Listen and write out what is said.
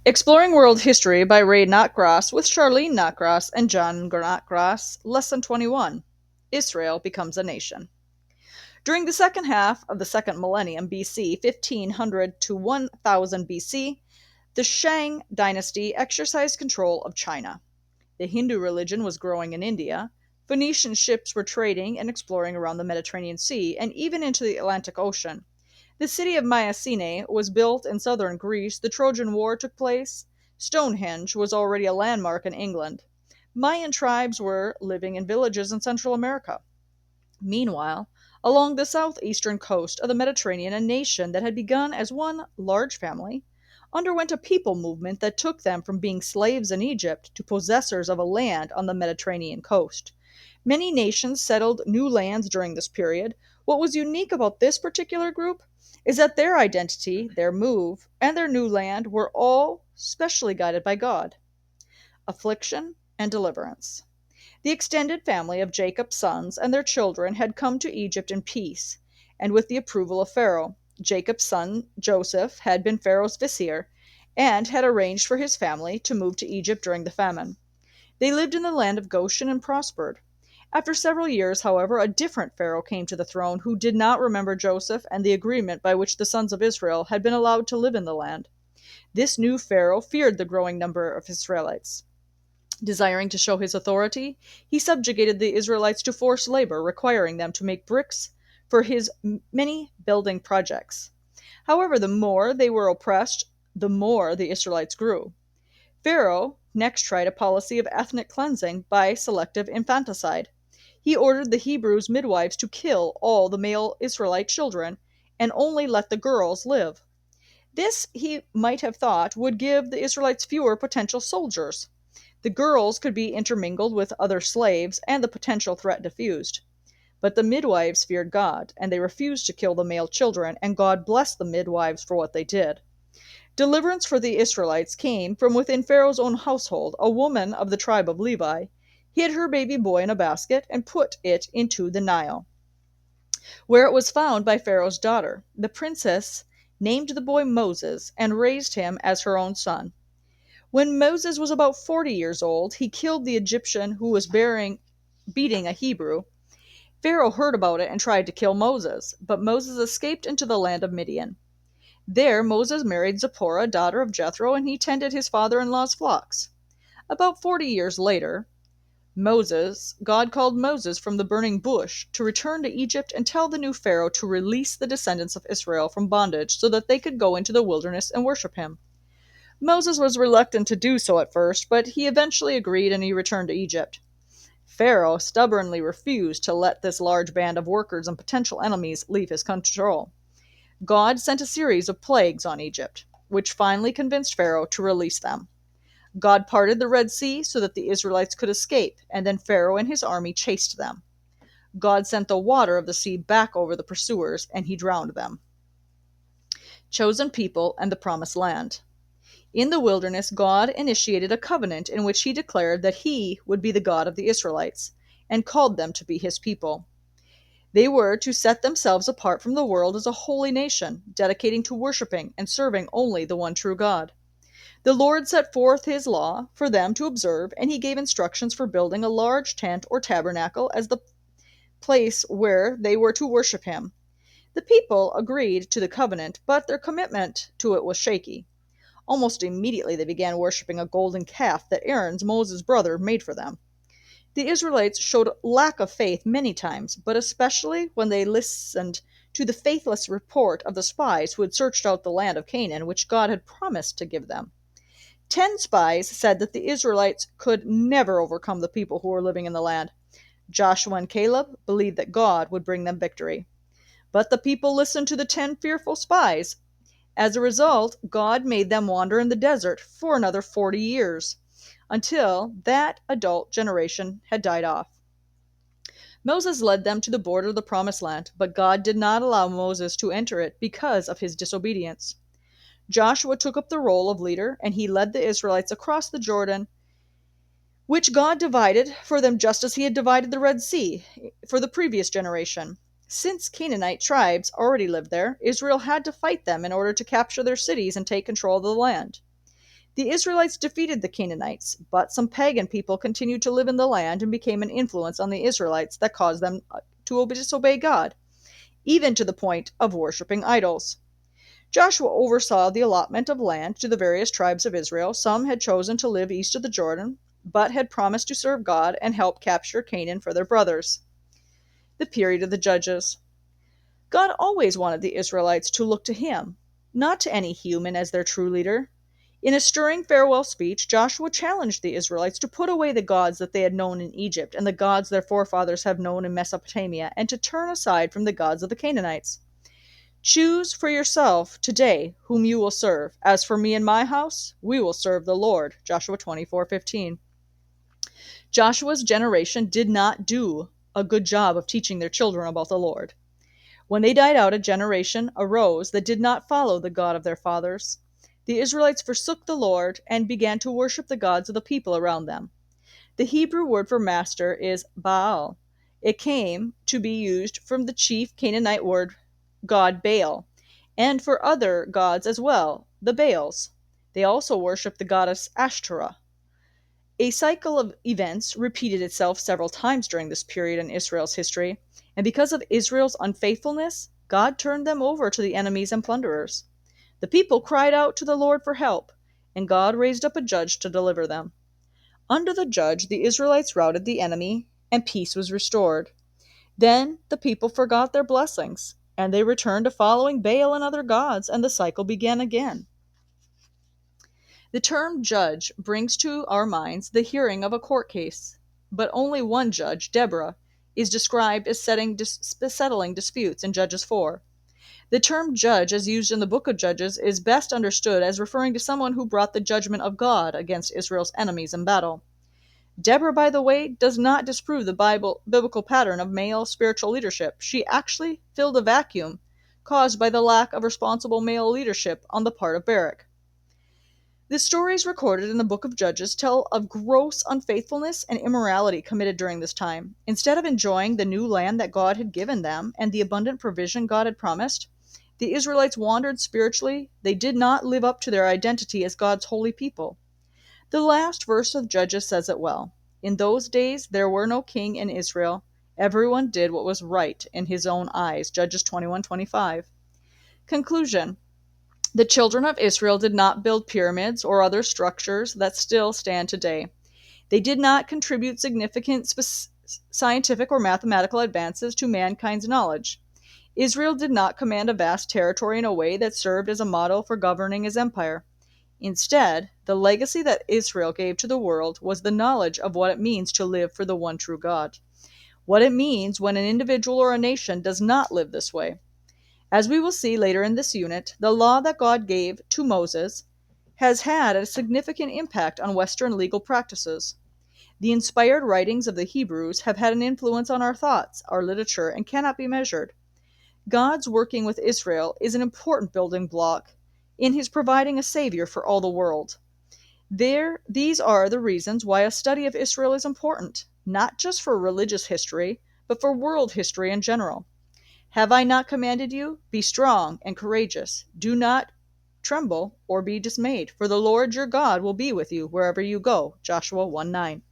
Exploring World History by Ray Notgrass with Charlene Notgrass and John Notgrass, Lesson 21. Israel becomes a nation. During the second half of the second millennium BC, 1500 to 1000 BC, the Shang dynasty exercised control of China. The Hindu religion was growing in India. Phoenician ships were trading and exploring around the Mediterranean Sea and even into the Atlantic Ocean. The city of Mycenae was built in southern Greece. The Trojan War took place. Stonehenge was already a landmark in England. Mayan tribes were living in villages in Central America. Meanwhile, along the southeastern coast of the Mediterranean, a nation that had begun as one large family underwent a people movement that took them from being slaves in Egypt to possessors of a land on the Mediterranean coast. Many nations settled new lands during this period. What was unique about this particular group is that their identity, their move, and their new land were all specially guided by God. Affliction and deliverance. The extended family of Jacob's sons and their children had come to Egypt in peace, and with the approval of Pharaoh. Jacob's son Joseph had been Pharaoh's vizier, and had arranged for his family to move to Egypt during the famine. They lived in the land of Goshen and prospered. After several years, however, a different Pharaoh came to the throne who did not remember Joseph and the agreement by which the sons of Israel had been allowed to live in the land. This new Pharaoh feared the growing number of Israelites. Desiring to show his authority, he subjugated the Israelites to forced labor, requiring them to make bricks for his many building projects. However, the more they were oppressed, the more the Israelites grew. Pharaoh next tried a policy of ethnic cleansing by selective infanticide. He ordered the Hebrews' midwives to kill all the male Israelite children and only let the girls live. This, he might have thought, would give the Israelites fewer potential soldiers. The girls could be intermingled with other slaves, and the potential threat diffused. But the midwives feared God, and they refused to kill the male children, and God blessed the midwives for what they did. Deliverance for the Israelites came from within Pharaoh's own household. A woman of the tribe of Levi hid her baby boy in a basket and put it into the Nile, where it was found by Pharaoh's daughter. The princess named the boy Moses and raised him as her own son. When Moses was about 40 years old, he killed the Egyptian who was beating a Hebrew. Pharaoh heard about it and tried to kill Moses, but Moses escaped into the land of Midian. There, Moses married Zipporah, daughter of Jethro, and he tended his father in law's flocks. About 40 years later, God called Moses from the burning bush to return to Egypt and tell the new Pharaoh to release the descendants of Israel from bondage so that they could go into the wilderness and worship him. Moses was reluctant to do so at first, but he eventually agreed and he returned to Egypt. Pharaoh stubbornly refused to let this large band of workers and potential enemies leave his control. God sent a series of plagues on Egypt, which finally convinced Pharaoh to release them. God parted the Red Sea so that the Israelites could escape, and then Pharaoh and his army chased them. God sent the water of the sea back over the pursuers, and he drowned them. Chosen people and the promised land. In the wilderness, God initiated a covenant in which he declared that he would be the God of the Israelites, and called them to be his people. They were to set themselves apart from the world as a holy nation, dedicating to worshiping and serving only the one true God. The Lord set forth his law for them to observe, and he gave instructions for building a large tent or tabernacle as the place where they were to worship him. The people agreed to the covenant, but their commitment to it was shaky. Almost immediately they began worshiping a golden calf that Aaron's, Moses' brother, made for them. The Israelites showed lack of faith many times, but especially when they listened to the faithless report of the spies who had searched out the land of Canaan, which God had promised to give them. 10 spies said that the Israelites could never overcome the people who were living in the land. Joshua and Caleb believed that God would bring them victory. But the people listened to the 10 fearful spies. As a result, God made them wander in the desert for another 40 years, until that adult generation had died off. Moses led them to the border of the Promised Land, but God did not allow Moses to enter it because of his disobedience. Joshua took up the role of leader, and he led the Israelites across the Jordan, which God divided for them just as he had divided the Red Sea for the previous generation. Since Canaanite tribes already lived there, Israel had to fight them in order to capture their cities and take control of the land. The Israelites defeated the Canaanites, but some pagan people continued to live in the land and became an influence on the Israelites that caused them to disobey God, even to the point of worshiping idols. Joshua oversaw the allotment of land to the various tribes of Israel. Some had chosen to live east of the Jordan, but had promised to serve God and help capture Canaan for their brothers. The period of the Judges. God always wanted the Israelites to look to Him, not to any human as their true leader. In a stirring farewell speech, Joshua challenged the Israelites to put away the gods that they had known in Egypt and the gods their forefathers have known in Mesopotamia, and to turn aside from the gods of the Canaanites. Choose for yourself today whom you will serve. As for me and my house, we will serve the Lord. Joshua 24:15. Joshua's generation did not do a good job of teaching their children about the Lord. When they died out, a generation arose that did not follow the God of their fathers. The Israelites forsook the Lord and began to worship the gods of the people around them. The Hebrew word for master is Baal. It came to be used from the chief Canaanite word god Baal, and for other gods as well, the Baals. They also worshiped the goddess Ashtoreth. A cycle of events repeated itself several times during this period in Israel's history, and because of Israel's unfaithfulness, God turned them over to the enemies and plunderers. The people cried out to the Lord for help, and God raised up a judge to deliver them. Under the judge, the Israelites routed the enemy, and peace was restored. Then the people forgot their blessings, and they returned to following Baal and other gods, and the cycle began again. The term judge brings to our minds the hearing of a court case, but only one judge, Deborah, is described as settling disputes in Judges 4. The term judge, as used in the book of Judges, is best understood as referring to someone who brought the judgment of God against Israel's enemies in battle. Deborah, by the way, does not disprove the biblical pattern of male spiritual leadership. She actually filled a vacuum caused by the lack of responsible male leadership on the part of Barak. The stories recorded in the book of Judges tell of gross unfaithfulness and immorality committed during this time. Instead of enjoying the new land that God had given them and the abundant provision God had promised, the Israelites wandered spiritually. They did not live up to their identity as God's holy people. The last verse of Judges says it well. In those days there were no king in Israel. Everyone did what was right in his own eyes. Judges 21:25. Conclusion. The children of Israel did not build pyramids or other structures that still stand today. They did not contribute significant scientific or mathematical advances to mankind's knowledge. Israel did not command a vast territory in a way that served as a model for governing his empire. Instead, the legacy that Israel gave to the world was the knowledge of what it means to live for the one true God. What it means when an individual or a nation does not live this way. As we will see later in this unit, the law that God gave to Moses has had a significant impact on Western legal practices. The inspired writings of the Hebrews have had an influence on our thoughts, our literature, and cannot be measured. God's working with Israel is an important building block in his providing a savior for all the world. These are the reasons why a study of Israel is important, not just for religious history, but for world history in general. Have I not commanded you? Be strong and courageous. Do not tremble or be dismayed, for the Lord your God will be with you wherever you go. Joshua 1:9.